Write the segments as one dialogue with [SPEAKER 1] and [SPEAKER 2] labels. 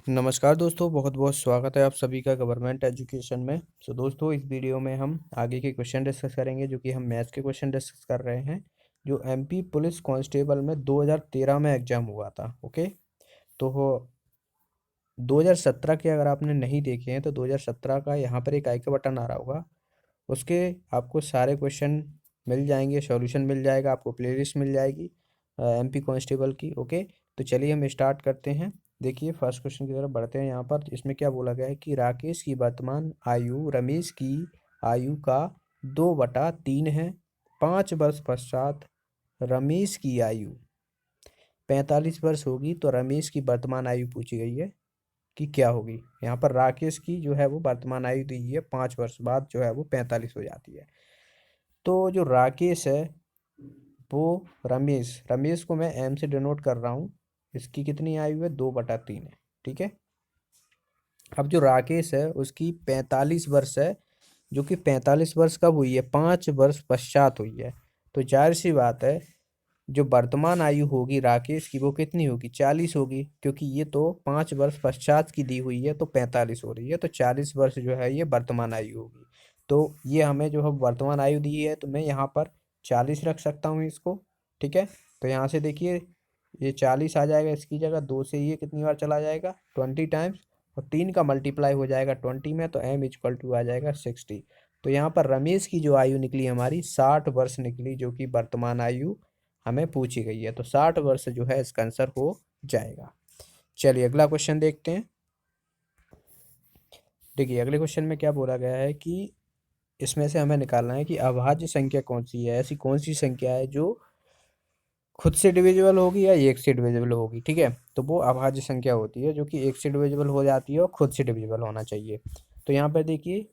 [SPEAKER 1] नमस्कार दोस्तों, बहुत बहुत स्वागत है आप सभी का गवर्नमेंट एजुकेशन में। दोस्तों, इस वीडियो में हम आगे के क्वेश्चन डिस्कस करेंगे, जो कि हम मैथ्स के क्वेश्चन डिस्कस कर रहे हैं, जो एमपी पुलिस कांस्टेबल में 2013 में एग्जाम हुआ था। ओके, तो 2017 के अगर आपने नहीं देखे हैं तो 2017 का यहाँ पर एक आई का बटन आ रहा होगा, उसके आपको सारे क्वेश्चन मिल जाएंगे, सॉल्यूशन मिल जाएगा, आपको प्लेलिस्ट मिल जाएगी एमपी कांस्टेबल की। ओके, तो चलिए हम स्टार्ट करते हैं। देखिए, फर्स्ट क्वेश्चन की तरफ बढ़ते हैं। यहाँ पर इसमें क्या बोला गया है कि राकेश की वर्तमान आयु रमेश की आयु का 2/3 है। 5 वर्ष पश्चात रमेश की आयु 45 वर्ष होगी, तो रमेश की वर्तमान आयु पूछी गई है कि क्या होगी। यहाँ पर राकेश की जो है वो वर्तमान आयु दी है, 5 वर्ष बाद जो है वो 45 हो जाती है। तो जो राकेश है वो रमेश रमेश को मैं एम से डिनोट कर रहा हूँ, इसकी कितनी आयु है, 2/3 है। ठीक है, अब जो राकेश है उसकी 45 वर्ष है, जो कि 45 वर्ष कब हुई है, 5 वर्ष पश्चात हुई है। तो जाहिर सी बात है, जो वर्तमान आयु होगी राकेश की वो कितनी होगी, 40 होगी, क्योंकि ये तो 5 वर्ष पश्चात की दी हुई है, तो 45 हो रही है, तो 40 वर्ष जो है ये वर्तमान आयु होगी। तो ये हमें जो है वर्तमान आयु दी है, तो मैं यहाँ पर 40 रख सकता हूँ इसको। ठीक है, तो यहाँ से देखिए ये 40 आ जाएगा, इसकी जगह 2 से ये कितनी बार चला जाएगा, 20 टाइम्स, और 3 का मल्टीप्लाई हो जाएगा 20 में, तो m = आ जाएगा 60। तो यहाँ पर रमेश की जो आयु निकली हमारी 60 वर्ष निकली, जो कि वर्तमान आयु हमें पूछी गई है। तो 60 वर्ष जो है इसका आंसर हो जाएगा। चलिए अगला क्वेश्चन देखते हैं। देखिए, अगले क्वेश्चन में क्या बोला गया है कि इसमें से हमें निकालना है कि अभाज्य संख्या कौन सी है, ऐसी कौन सी संख्या है जो खुद से डिविजिबल होगी या एक से डिविजिबल होगी। ठीक है, तो वो अभाज्य संख्या होती है जो कि एक से डिविजिबल हो जाती है और खुद से डिविजिबल होना चाहिए। तो यहाँ पर देखिए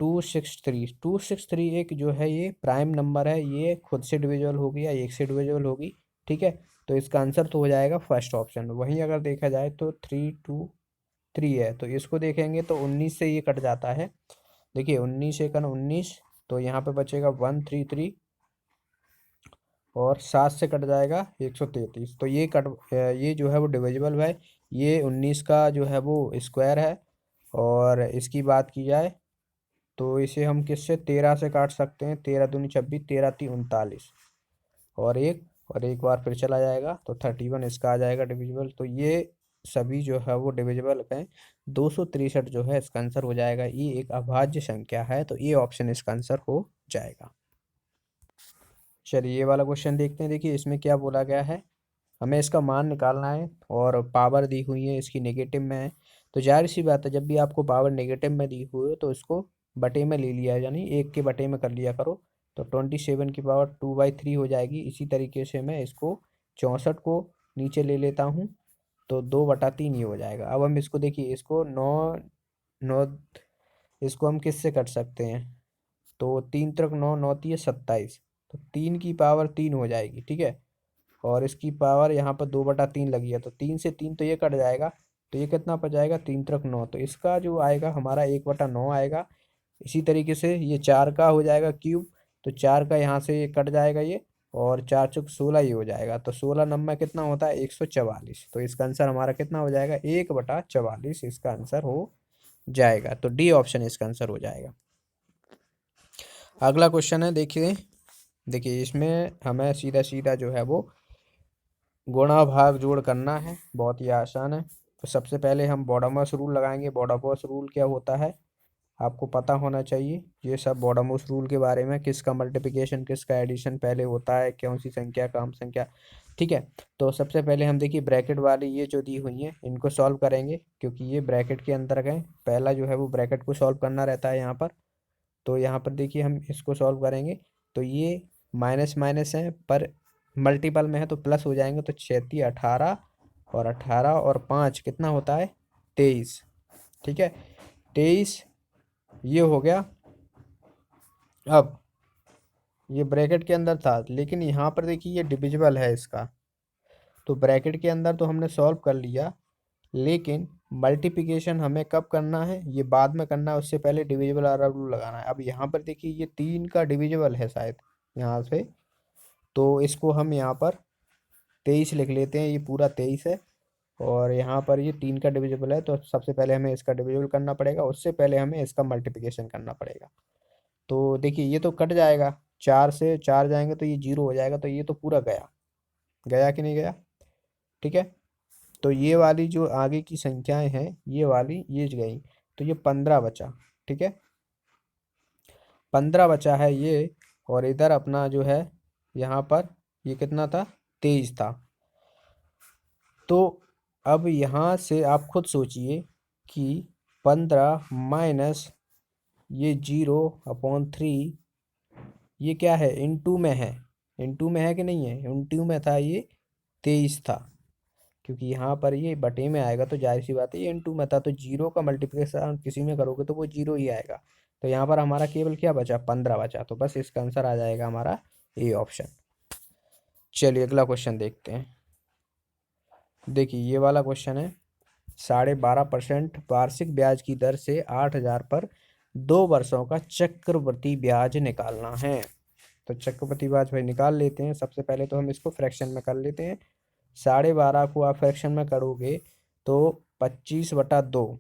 [SPEAKER 1] 263 एक जो है ये प्राइम नंबर है, ये खुद से डिविजिबल होगी या एक से डिविजिबल होगी। ठीक है, तो इसका आंसर तो हो जाएगा फर्स्ट ऑप्शन। वहीं अगर देखा जाए तो 323 है, तो इसको देखेंगे तो 19 से ये कट जाता है। देखिए 19 एकन 19, तो यहाँ पे बचेगा 133, और 7 से कट जाएगा 133, तो ये जो है वो डिविजिबल है। ये 19 का जो है वो स्क्वायर है। और इसकी बात की जाए तो इसे हम किससे 13 से काट सकते हैं, 13 दूनी 26, 13 ती 39, और एक बार फिर चला जाएगा, तो 31 इसका आ जाएगा डिविजिबल। तो ये सभी जो है वो डिविजिबल हैं। 263 जो है इसका आंसर हो जाएगा। ये एक अभाज्य संख्या है, तो ये ऑप्शन इसका आंसर हो जाएगा। चलिए ये वाला क्वेश्चन देखते हैं। देखिए इसमें क्या बोला गया है, हमें इसका मान निकालना है और पावर दी हुई है इसकी नेगेटिव में है। तो जाहिर सी बात है, जब भी आपको पावर नेगेटिव में दी हुई हो तो इसको बटे में ले लिया, यानी 1 के बटे में कर लिया करो। तो 27 की पावर 2/3 हो जाएगी। इसी तरीके से मैं इसको 64 को नीचे ले लेता हूँ, तो 2/3 ही हो जाएगा। अब हम इसको देखिए, इसको 9 इसको हम किससे कट सकते हैं, तो 3 × 9 9 × 27, तो 3 की पावर 3 हो जाएगी। ठीक है, और इसकी पावर यहाँ पर 2/3 लगी है, तो 3 से 3 तो ये कट जाएगा, तो ये कितना बच जाएगा, 3 × 9, तो इसका जो आएगा हमारा 1/9 आएगा। इसी तरीके से ये 4 का हो जाएगा क्यूब, तो 4 का यहाँ से ये कट जाएगा ये, और 4 × 4 = 16 ही हो जाएगा। तो 16 नंबर कितना होता है, 144। तो इसका आंसर हमारा कितना हो जाएगा, 1/44 इसका आंसर हो जाएगा। तो डी ऑप्शन इसका आंसर हो जाएगा। अगला क्वेश्चन है, देखिए देखिए इसमें हमें सीधा सीधा जो है वो गुणा भाग जोड़ करना है, बहुत ही आसान है। तो सबसे पहले हम बॉडमस रूल लगाएंगे। बॉडमस रूल क्या होता है आपको पता होना चाहिए, ये सब बॉडमस रूल के बारे में, किसका मल्टीप्लिकेशन किसका एडिशन पहले होता है, कौन सी संख्या काम संख्या। ठीक है, तो सबसे पहले हम देखिए ब्रैकेट वाली ये जो दी हुई हैं इनको सॉल्व करेंगे, क्योंकि ये ब्रैकेट के अंदर गए। पहला जो है वो ब्रैकेट को सॉल्व करना रहता है यहाँ पर। तो यहाँ पर देखिए हम इसको सॉल्व करेंगे, तो ये माइनस माइनस है पर मल्टीपल में है तो प्लस हो जाएंगे। तो 36 18, और 18 और 5 कितना होता है, 23। ठीक है, 23 ये हो गया। अब ये ब्रैकेट के अंदर था, लेकिन यहाँ पर देखिए ये डिविजिबल है इसका, तो ब्रैकेट के अंदर तो हमने सॉल्व कर लिया, लेकिन मल्टीप्लिकेशन हमें कब करना है, ये बाद में करना है, उससे पहले डिविजिबल वाला रूल लगाना है। अब यहाँ पर देखिए ये 3 का डिविजिबल है शायद यहाँ से, तो इसको हम यहाँ पर 23 लिख लेते हैं, ये पूरा 23 है। और यहाँ पर ये 3 का डिविजिबल है, तो सबसे पहले हमें इसका डिविजिबल करना पड़ेगा, उससे पहले हमें इसका मल्टीप्लिकेशन करना पड़ेगा। तो देखिए ये तो कट जाएगा, 4 से 4 जाएंगे तो ये 0 हो जाएगा, तो ये तो पूरा गया, गया कि नहीं गया? ठीक है, तो ये वाली जो आगे की संख्याएं हैं ये वाली ये गई, तो ये 15 बचा। ठीक है, 15 बचा है ये, और इधर अपना जो है यहाँ पर ये कितना था, 23 था। तो अब यहाँ से आप खुद सोचिए कि 15 माइनस ये 0/3, ये क्या है, इनटू में है, इनटू में है कि नहीं है, इनटू में था, ये 23 था, क्योंकि यहाँ पर ये बटे में आएगा तो जाहिर सी बात है ये इनटू में था, तो 0 का मल्टीप्लिकेशन किसी में करोगे तो वो 0 ही आएगा। तो यहाँ पर हमारा केवल क्या बचा, 15 बचा, तो बस इसका आंसर आ जाएगा हमारा ए ऑप्शन। चलिए अगला क्वेश्चन देखते हैं। देखिए ये वाला क्वेश्चन है, 12.5% वार्षिक ब्याज की दर से 8,000 पर 2 वर्षों का चक्रवृद्धि ब्याज निकालना है। तो चक्रवृद्धि ब्याज भाई निकाल लेते हैं। सबसे पहले तो हम इसको फ्रैक्शन में कर लेते हैं। 12.5 को आप फ्रैक्शन में करोगे तो 25/2,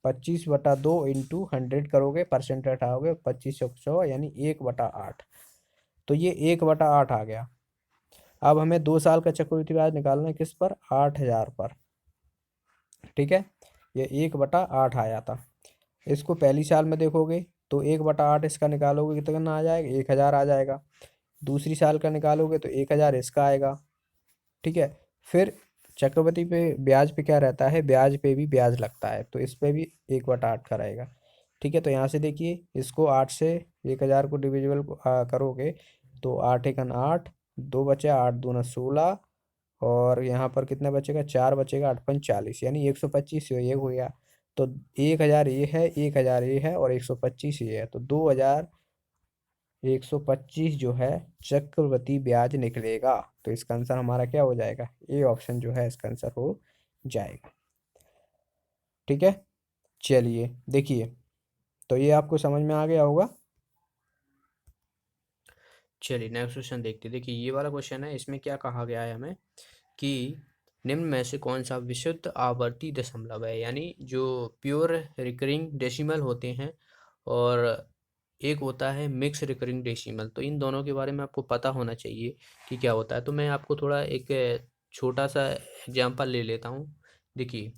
[SPEAKER 1] 25/2 इंटू 100 करोगे, परसेंट हटाओगे, 25/100 यानी 1/8, तो ये 1/8 आ गया। अब हमें 2 साल का चक्रवृद्धि ब्याज निकालना है, किस पर, 8,000 पर। ठीक है, ये 1/8 आया था। इसको पहली साल में देखोगे तो 1/8 इसका निकालोगे कितना आ जाएगा, 1,000 आ जाएगा। दूसरी साल का निकालोगे तो 1,000 इसका आएगा। ठीक है, फिर चक्रवृद्धि पे ब्याज पे क्या रहता है, ब्याज पे भी ब्याज लगता है, तो इस पे भी 1/8 का रहेगा। ठीक है, तो यहाँ से देखिए इसको 8 से 1,000 को डिविजिबल करोगे तो 8 × 8, 2 बचे, 8×2 = 16, और यहाँ पर कितना बचेगा, 4 बचेगा, 8×5 = 40, यानी 125 ये हो गया। तो 1,000 ये है, 1,000 ये है, और 125 ये है, तो 2,125 जो है चक्रवृद्धि ब्याज निकलेगा। तो इसका आंसर हमारा क्या हो जाएगा, ए ऑप्शन जो है इसका आंसर हो जाएगा। ठीक है, चलिए देखिए, तो ये आपको समझ में आ गया होगा। चलिए नेक्स्ट क्वेश्चन देखते हैं। देखिए ये वाला क्वेश्चन है, इसमें क्या कहा गया है हमें कि निम्न में से कौन सा विशुद्ध आवर्ती दशमलव है, यानी जो प्योर रिकरिंग डेसिमल होते हैं और एक होता है मिक्स रिकरिंग डेसिमल, तो इन दोनों के बारे में आपको पता होना चाहिए कि क्या होता है। तो मैं आपको थोड़ा एक छोटा सा एग्जांपल ले लेता हूँ। देखिए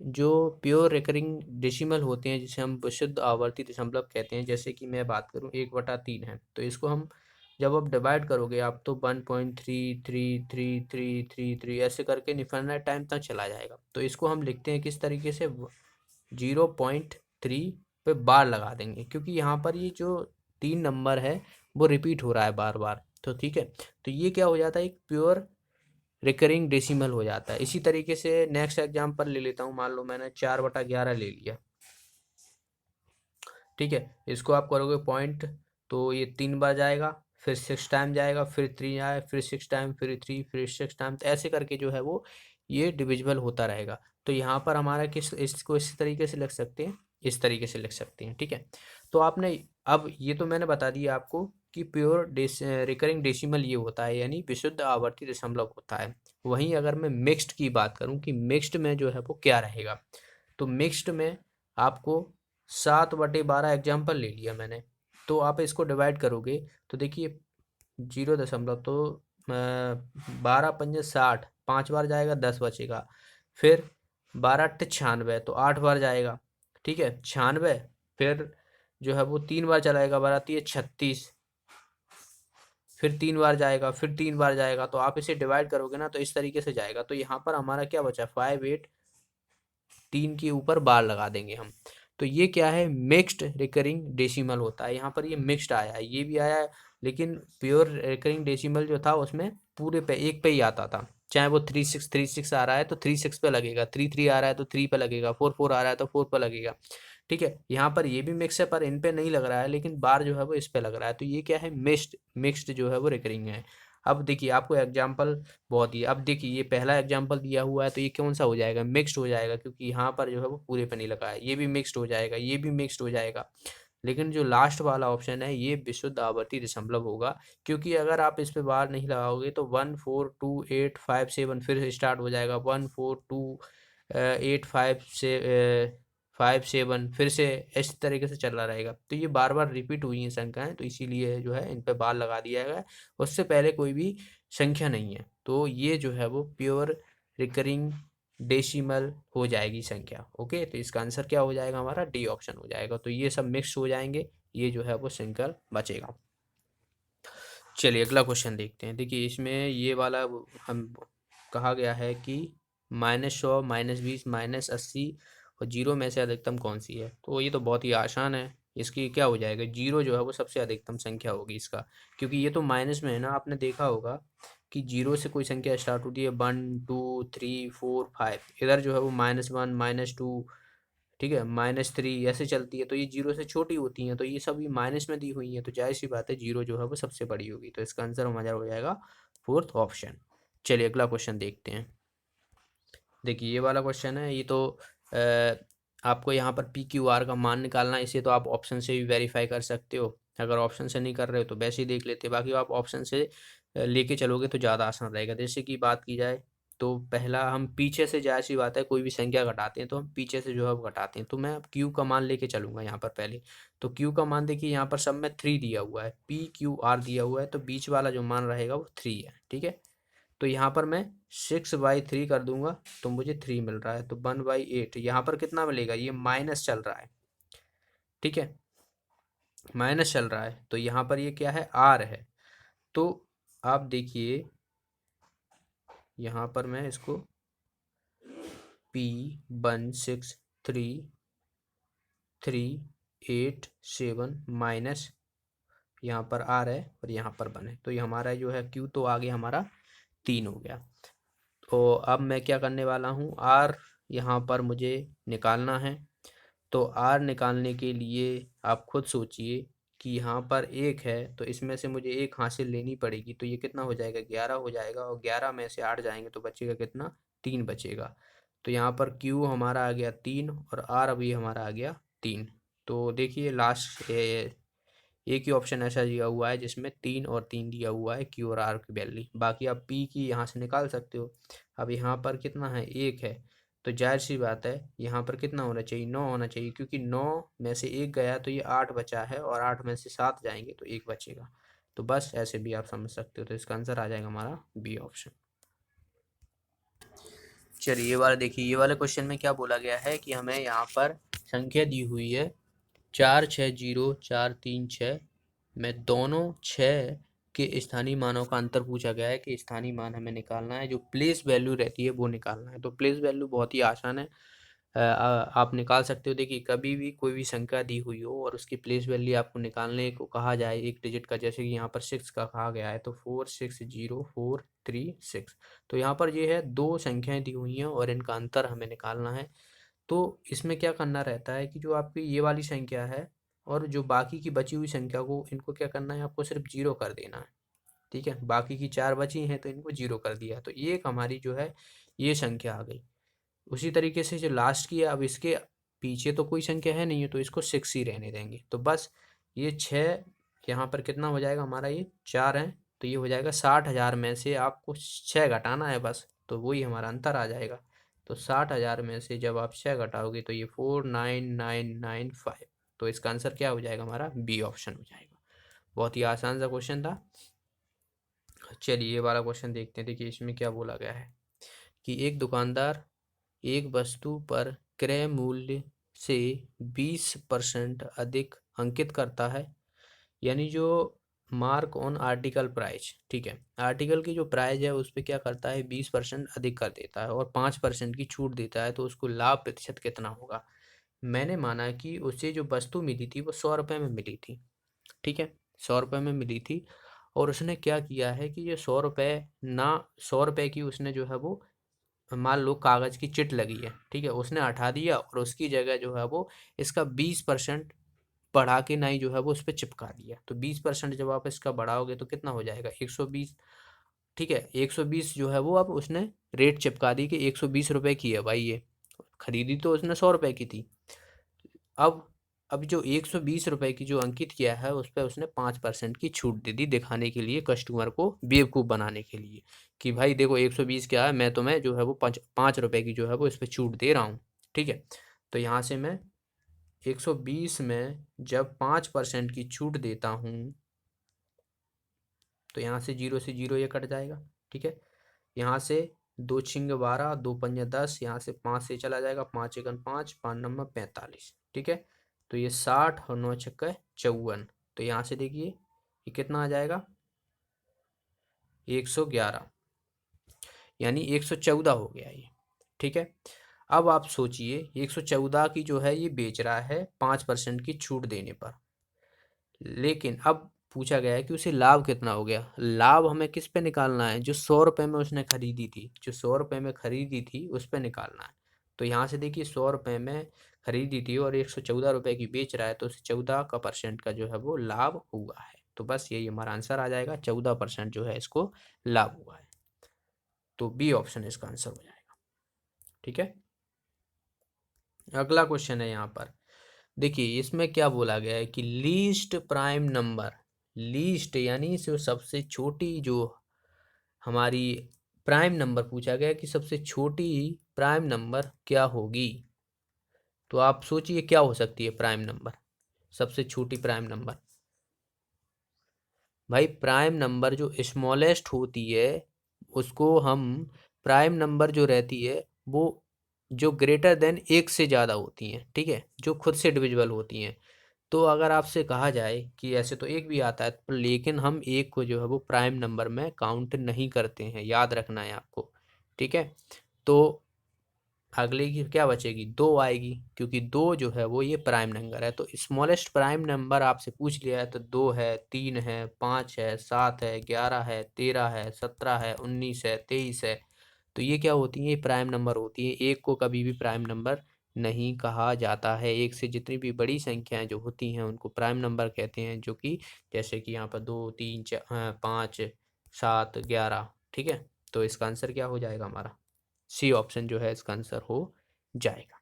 [SPEAKER 1] जो प्योर रिकरिंग डेसिमल होते हैं जिसे हम विशुद्ध आवर्ती दशमलव कहते हैं, जैसे कि मैं बात करूँ 1/3 है, तो इसको हम जब आप डिवाइड करोगे आप तो 1.333333 ऐसे करके इनफाइनाइट टाइम तक चला जाएगा। तो इसको हम लिखते हैं किस तरीके से, 0.3 पे बार लगा देंगे, क्योंकि यहाँ पर ये जो 3 नंबर है वो रिपीट हो रहा है बार बार। तो ठीक है, तो ये क्या हो जाता है, एक प्योर रिकरिंग डेसिमल हो जाता है। इसी तरीके से नेक्स्ट एग्जांपल ले लेता हूँ। मान लो मैंने 4/11 ले लिया। ठीक है, इसको आप करोगे पॉइंट तो ये 3 बार जाएगा, फिर 6 टाइम जाएगा, फिर 3 आए, फिर 6 टाइम, फिर 3, फिर 6 टाइम, तो ऐसे करके जो है वो ये डिविजिबल होता रहेगा। तो यहाँ पर हमारा किस इसको इस तरीके से लिख सकते हैं, इस तरीके से लिख सकते हैं। ठीक है, तो आपने अब ये तो मैंने बता दिया आपको कि प्योर रिकरिंग डेसिमल ये होता है, यानी विशुद्ध आवर्ती दशमलव होता है। वहीं अगर मैं मिक्स्ड की बात करूं कि मिक्स्ड में जो है वो क्या रहेगा, तो मिक्स्ड में आपको 7/12 एग्जाम्पल ले लिया मैंने, तो आप इसको डिवाइड करोगे तो देखिए 0 तो 12×5 = 60, 5 बार जाएगा, 10 बचेगा। फिर 12×8 = 96, तो 8 बार जाएगा। ठीक है, 96, फिर जो है वो 3 बार चलाएगा, बाराती है 36, फिर 3 बार जाएगा, फिर 3 बार जाएगा, तो आप इसे डिवाइड करोगे ना तो इस तरीके से जाएगा। तो यहाँ पर हमारा क्या बचा, 5, 8, 3 के ऊपर बार लगा देंगे हम। तो ये क्या है, मिक्स्ड रिकरिंग डेसिमल होता है। यहाँ पर ये मिक्स्ड आया है, ये भी आया है, लेकिन प्योर रिकरिंग डेसिमल जो था उसमें पूरे पे एक पे ही आता था। चाहे वो 3636 आ रहा है तो 36 पे लगेगा, 33 आ रहा है तो 3 पे लगेगा, 44 आ रहा है तो 4 पे लगेगा। ठीक है, यहाँ पर ये भी मिक्स है पर इन पे नहीं लग रहा है, लेकिन बार जो है वो इस पे लग रहा है। तो ये क्या है, मिक्स्ड मिक्स्ड जो है वो रिकरिंग है। अब देखिए आपको एग्जाम्पल बहुत ही, अब देखिए ये पहला एग्जाम्पल दिया हुआ है तो ये कौन सा हो जाएगा, मिक्स्ड हो जाएगा, क्योंकि यहाँ पर जो है वो पूरे पे नहीं लगा है। ये भी मिक्स्ड हो जाएगा, ये भी मिक्स्ड हो जाएगा। लेकिन जो लास्ट वाला ऑप्शन है ये विशुद्ध आवर्ती दशमलव होगा, क्योंकि अगर आप इस पे बार नहीं लगाओगे तो 1 4 2 8 5 7 फिर से स्टार्ट हो जाएगा, 1 4 2 8 5 से 5 7 फिर से इस तरीके से चल रहा रहेगा। तो ये बार बार रिपीट हुई हैं संख्याएं, तो इसीलिए जो है इन पे बार लगा दिया गया है। उससे पहले कोई भी संख्या नहीं है, तो ये जो है वो प्योर रिकरिंग डेसिमल हो जाएगी संख्या। ओके, तो इसका आंसर क्या हो जाएगा हमारा, डी ऑप्शन हो जाएगा। तो ये सब मिक्स हो जाएंगे, ये जो है वो सिंगल बचेगा। चलिए अगला क्वेश्चन देखते हैं। देखिए इसमें ये वाला हम कहा गया है कि -100 -20 -80 और जीरो में से अधिकतम कौन सी है। तो ये तो बहुत ही आसान है, इसकी क्या हो जाएगा, जीरो जो है वो सबसे अधिकतम संख्या होगी इसका, क्योंकि ये तो माइनस में है ना। आपने देखा होगा कि जीरो से कोई संख्या स्टार्ट होती है, 1 2 3 4 5, इधर जो है वो -1 -2, ठीक है, -3 ऐसे चलती है, तो ये जीरो से छोटी होती हैं, तो ये सब ये माइनस में दी हुई हैं, तो जाहिर सी बात है जीरो जो है वो सबसे बड़ी होगी। तो इसका आंसर हमारा हो जाएगा फोर्थ ऑप्शन। चलिए अगला क्वेश्चन देखते हैं। देखिए ये वाला क्वेश्चन है, ये तो आपको यहाँ पर PQR का मान निकालना है। इसे तो आप ऑप्शन से भी वेरीफाई कर सकते हो, अगर ऑप्शन से नहीं कर रहे हो तो वैसे ही देख लेते, बाकी आप ऑप्शन से लेके चलोगे तो ज़्यादा आसान रहेगा। जैसे कि बात की जाए तो पहला हम पीछे से, जाहिर सी बात है कोई भी संख्या घटाते हैं तो हम पीछे से जो है वो घटाते हैं, तो मैं अब Q का मान लेके चलूँगा यहाँ पर पहले। तो Q का मान देखिए यहाँ पर सब में 3 दिया हुआ है, PQR दिया हुआ है, तो बीच वाला जो मान रहेगा वो 3 है, ठीक है। तो यहाँ पर मैं 6/3 कर दूंगा तो मुझे 3 मिल रहा है, तो 1/8 यहाँ पर कितना मिलेगा, ये माइनस चल रहा है, ठीक है, माइनस चल रहा है, तो यहाँ पर ये क्या है, R है। तो आप देखिए यहाँ पर मैं इसको P16338 माइनस यहाँ पर R है और यहाँ पर 1 है, तो ये हमारा जो है Q तो आगे हमारा 3 हो गया। तो अब मैं क्या करने वाला हूँ, R यहाँ पर मुझे निकालना है। तो R निकालने के लिए आप खुद सोचिए कि यहाँ पर 1 है, तो इसमें से मुझे 1 हासिल लेनी पड़ेगी, तो ये कितना हो जाएगा, 11 हो जाएगा, और 11 में से 8 जाएंगे तो बचेगा कितना, 3 बचेगा। तो यहाँ पर Q हमारा आ गया 3 और R अभी हमारा आ गया 3। तो देखिए लास्ट एक ही ऑप्शन ऐसा दिया हुआ है जिसमें 3 और 3 दिया हुआ है, Q और R की वैल्यू। बाकी आप P की यहाँ से निकाल सकते हो। अब यहाँ पर कितना है, 1 है, तो जाहिर सी बात है यहाँ पर कितना होना चाहिए, 9 होना चाहिए, क्योंकि 9 में से 1 गया तो ये 8 बचा है, और 8 में से 7 जाएंगे तो 1 बचेगा। तो बस ऐसे भी आप समझ सकते हो, तो इसका आंसर आ जाएगा हमारा बी ऑप्शन। चलिए ये वाला देखिए, ये वाले क्वेश्चन में क्या बोला गया है कि हमें यहाँ पर संख्या दी हुई है 4 6 0 4 3 6 में दोनों 6 के स्थानीय मानों का अंतर पूछा गया है कि स्थानीय मान हमें निकालना है, जो प्लेस वैल्यू रहती है वो निकालना है। तो प्लेस वैल्यू बहुत ही आसान है, आप निकाल सकते हो। देखिए कभी भी कोई भी संख्या दी हुई हो और उसकी प्लेस वैल्यू आपको निकालने को कहा जाए एक डिजिट का, जैसे कि यहाँ पर 6 का कहा गया है, तो 460436, तो यहाँ पर ये है दो संख्याएं दी हुई हैं और इनका अंतर हमें निकालना है। तो इसमें क्या करना रहता है कि जो आपकी ये वाली संख्या है और जो बाकी की बची हुई संख्या को, इनको क्या करना है, आपको सिर्फ जीरो कर देना है, ठीक है। बाकी की 4 बची हैं तो इनको जीरो कर दिया, तो ये एक हमारी जो है ये संख्या आ गई। उसी तरीके से जो लास्ट की है, अब इसके पीछे तो कोई संख्या है नहीं है, तो इसको 6 ही रहने देंगे। तो बस ये 6 यहाँ पर कितना हो जाएगा हमारा, ये 4 है, तो ये हो जाएगा 60,000 में से आपको 6 घटाना है बस, तो वही हमारा अंतर आ जाएगा। तो 60,000 में से जब आप 6 घटाओगे तो ये 49995, तो इसका आंसर क्या हो जाएगा हमारा, बी ऑप्शन हो जाएगा। बहुत ही आसान सा क्वेश्चन था। चलिए ये वाला क्वेश्चन देखते हैं। देखिए इसमें क्या बोला गया है कि एक दुकानदार एक वस्तु पर क्रय मूल्य से 20% अधिक अंकित करता है, यानी जो मार्क ऑन आर्टिकल प्राइस, ठीक है, आर्टिकल की जो प्राइस है उस पर क्या करता है, 20% अधिक कर देता है और 5% की छूट देता है, तो उसको लाभ प्रतिशत कितना होगा। मैंने माना कि उसे जो वस्तु मिली थी वो 100 रुपये में मिली थी, ठीक है, 100 रुपये में मिली थी, और उसने क्या किया है कि ये 100 रुपये ना, 100 रुपये की उसने जो है वो, मान लो कागज की चिट लगी है, ठीक है, उसने हटा दिया और उसकी जगह जो है वो इसका 20% बढ़ा के नहीं जो है वो उस पर चिपका दिया। तो 20% जब आप इसका बढ़ाओगे तो कितना हो जाएगा, 120, ठीक है, 120 जो है वो अब उसने रेट चिपका दी कि 120 रुपये की है भाई, ये खरीदी तो उसने 100 रुपये की थी। अब अब जो 120 रुपये की जो अंकित किया है उस पर उसने 5% की छूट दे दी, दिखाने के लिए, कस्टमर को बेवकूफ़ बनाने के लिए कि भाई देखो 120 क्या है, मैं तुम्हें जो है वो 5 रुपये की जो है वो इस पर छूट दे रहा हूँ। ठीक है, तो यहाँ से मैं 120 में जब 5% की छूट देता हूँ तो यहाँ से जीरो ये कट जाएगा। ठीक है, यहाँ से 2×6 = 12, 2×5 = 10, यहाँ से 5 से चला जाएगा, 5×1 = 5, 5×9 = 45। ठीक है, तो ये 60 और 9×6 = 54। तो यहाँ से देखिए ये कितना आ जाएगा, 111, यानी 114 हो गया ये। ठीक है, अब आप सोचिए 114 की जो है ये बेच रहा है 5% की छूट देने पर, लेकिन अब पूछा गया है कि उसे लाभ कितना हो गया। लाभ हमें किस पे निकालना है, जो 100 रुपये में उसने खरीदी थी, जो 100 रुपये में खरीदी थी उस पे निकालना है। तो यहाँ से देखिए 100 रुपये में खरीदी थी और 114 रुपये की बेच रहा है, तो उसे 14% का जो है वो लाभ हुआ है। तो बस यही हमारा आंसर आ जाएगा, 14% जो है इसको लाभ हुआ है। तो बी ऑप्शन इसका आंसर हो जाएगा। ठीक है, अगला क्वेश्चन है यहाँ पर, देखिए इसमें क्या बोला गया है कि लीस्ट प्राइम नंबर, लीस्ट यानी जो सबसे छोटी, जो हमारी प्राइम नंबर पूछा गया है कि सबसे छोटी प्राइम नंबर क्या होगी। तो आप सोचिए क्या हो सकती है प्राइम नंबर, सबसे छोटी प्राइम नंबर। भाई प्राइम नंबर जो स्मॉलेस्ट होती है उसको हम, प्राइम नंबर जो रहती है वो जो ग्रेटर देन 1 से ज़्यादा होती हैं, ठीक है, जो खुद से डिविजिबल होती हैं। तो अगर आपसे कहा जाए कि ऐसे तो एक भी आता है, पर लेकिन हम एक को जो है वो प्राइम नंबर में काउंट नहीं करते हैं, याद रखना है आपको। ठीक है, तो अगले की क्या बचेगी, दो आएगी, क्योंकि दो जो है वो ये प्राइम नंबर है। तो स्मॉलेस्ट प्राइम नंबर आपसे पूछ लिया है तो 2 है, 3 है, 5 है, 7 है, 11 है, 13 है, 17 है, 19 है, 23 है। तो ये क्या होती है, ये प्राइम नंबर होती है। एक को कभी भी प्राइम नंबर नहीं कहा जाता है। एक से जितनी भी बड़ी संख्याएं जो होती हैं उनको प्राइम नंबर कहते हैं, जो कि जैसे कि यहाँ पर 2, 3, 5, 7, 11। ठीक है, तो इसका आंसर क्या हो जाएगा हमारा, सी ऑप्शन जो है इसका आंसर हो जाएगा।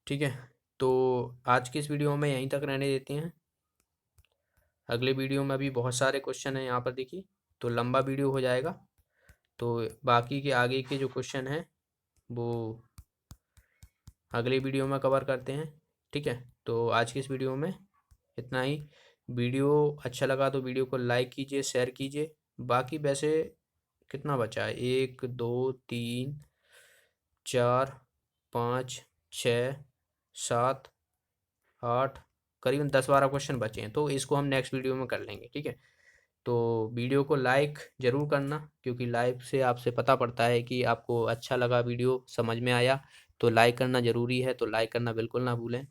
[SPEAKER 1] ठीक है, तो आज की इस वीडियो में यहीं तक रहने देते हैं। अगले वीडियो में अभी बहुत सारे क्वेश्चन हैं यहाँ पर देखिए, तो लंबा वीडियो हो जाएगा। तो बाकी के आगे के जो क्वेश्चन हैं वो अगले वीडियो में कवर करते हैं। ठीक है, तो आज की इस वीडियो में इतना ही। वीडियो अच्छा लगा तो वीडियो को लाइक कीजिए, शेयर कीजिए। बाकी वैसे कितना बचा है, 1, 2, 3, 4, 5, 6, 7, 8, करीबन 10-12 क्वेश्चन बचे हैं, तो इसको हम नेक्स्ट वीडियो में कर लेंगे। ठीक है, तो वीडियो को लाइक ज़रूर करना, क्योंकि लाइक से आपसे पता पड़ता है कि आपको अच्छा लगा, वीडियो समझ में आया। तो लाइक करना ज़रूरी है, तो लाइक करना बिल्कुल ना भूलें,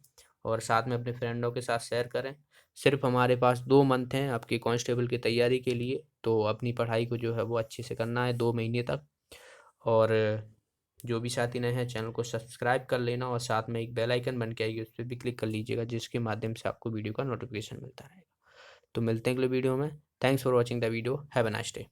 [SPEAKER 1] और साथ में अपने फ्रेंडों के साथ शेयर करें। सिर्फ हमारे पास 2 मंथ हैं आपकी कांस्टेबल की तैयारी के लिए, तो अपनी पढ़ाई को जो है वो अच्छे से करना है 2 महीने तक। और जो भी साथी नए हैं चैनल को सब्सक्राइब कर लेना, और साथ में एक बेल आइकन बन के आएगी उस पर भी क्लिक कर लीजिएगा, जिसके माध्यम से आपको वीडियो का नोटिफिकेशन मिलता रहेगा। तो मिलते हैं अगले वीडियो में। Thanks for watching the video, have a nice day.